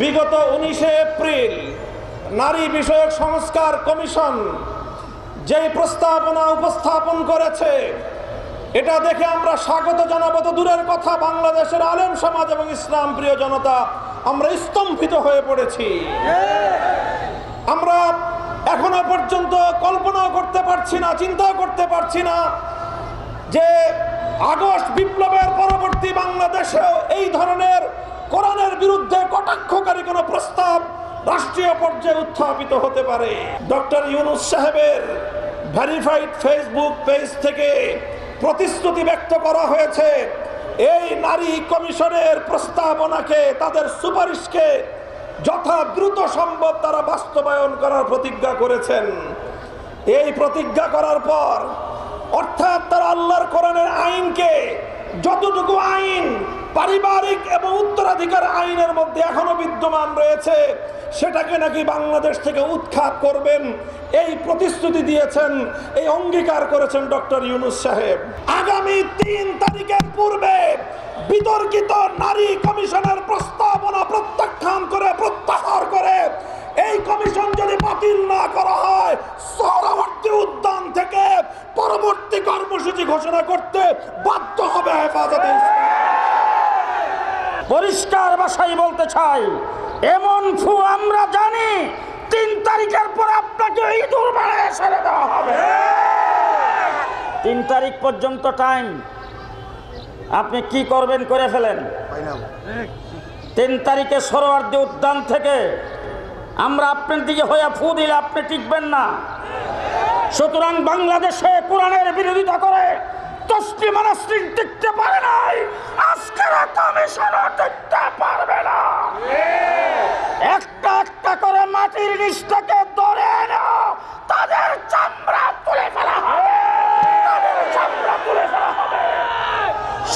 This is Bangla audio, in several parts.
বিগত 19 এপ্রিল নারী বিষয়ক সংস্কার কমিশন যেই প্রস্তাবনা উপস্থাপন করেছে, এটা দেখে আমরা স্বাগত জানাবো তো দূরের কথা, বাংলাদেশের আলেম সমাজ এবং ইসলাম প্রিয় জনতা আমরা স্তম্ভিত হয়ে পড়েছি। আমরা এখনো পর্যন্ত কল্পনা করতে পারছি না, চিন্তা করতে পারছি না যে আগস্ট বিপ্লবের পরবর্তী বাংলাদেশেও এই ধরনের কোরআনের বিরুদ্ধে কটাক্ষকারী কোনো প্রস্তাব রাষ্ট্রীয় পর্যায়ে উত্থাপিত হতে পারে। ডক্টর ইউনূস সাহেবের ভেরিফাইড ফেসবুক পেজ থেকে প্রতিশ্রুতি ব্যক্ত করা হয়েছে, এই নারী কমিশনের প্রস্তাবনাকে, তাদের সুপারিশকে যথা দ্রুত সম্ভব তারা বাস্তবায়ন করার প্রতিজ্ঞা করেছেন। এই প্রতিজ্ঞা করার পর অর্থাৎ তারা আল্লাহর কোরআনের আইনকে, যতটুকু আইন পারিবারিক এবং উত্তরাধিকার আইনের মধ্যে এখনো বিদ্যমান রয়েছে, সেটাকে নাকি বাংলাদেশ থেকে উৎখাত করবেন, এই প্রতিশ্রুতি দিয়েছেন, এই অঙ্গীকার করেছেন ডক্টর ইউনূস সাহেব। আগামী 3 তারিখের পূর্বে বিতর্কিত নারী কমিশনের প্রস্তাবনা প্রত্যাখ্যান করে, প্রত্যাহার করে, এই কমিশন যদি বাতিল না করা হয়, সোহরাওয়ার্দী উদ্যান থেকে পরবর্তী কর্মসূচি ঘোষণা করতে বাধ্য হবে হেফাজতে ইসলাম। পরিষ্কার ভাষায় বলতে চাই, এমন ফু আমরা জানি 3 তারিখের পর আপনাকে ইঁদুর বানায় ছেড়ে দেওয়া হবে। 3 তারিখ পর্যন্ত টাইম, আপনি কি করবেন করে ফেলেন। 3 তারিখে সোহরাওয়ার্দী উদ্যান থেকে আমরা আপনার দিকে হয়ে ফু দিলে আপনি টিকবেন না। সুতরাং বাংলাদেশে কোরআনের বিরোধিতা করে তসলিমা মানাসরিন টিকতে পারে নাই, আজকের কমিশনও টিকতে পারবে না। একটা একটা করে মাটির নিচ থেকে ধরে এনে তাদের চামড়া তুলে ফেলা হবে, তাদের চামড়া তুলে ফেলা হবে।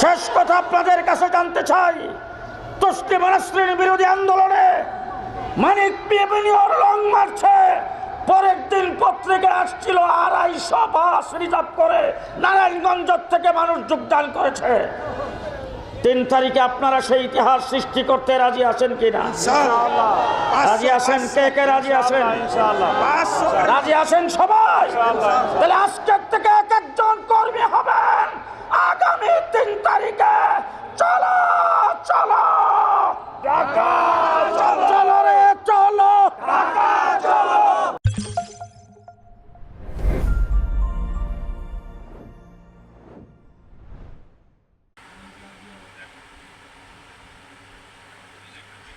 শেষ কথা আপনাদের কাছে জানতে চাই, তসলিমা মানাসরিন বিরোধী আন্দোলনে মানিক বিএনপির লং মারছে, পরের দিন পত্রিকা আসছিল 250 বাস রিজার্ভ করে নারায়ণগঞ্জ থেকে মানুষ যোগদান করেছে। 3 তারিখে আপনারা সেই ইতিহাস সৃষ্টি করতে রাজি আছেন কিনা? রাজি আছেন? কে কে রাজি আছেন? রাজি আছেন সবাই? তাহলে আজকের থেকে এক একজন কর্মী হবেন আগামী 3 তারিখে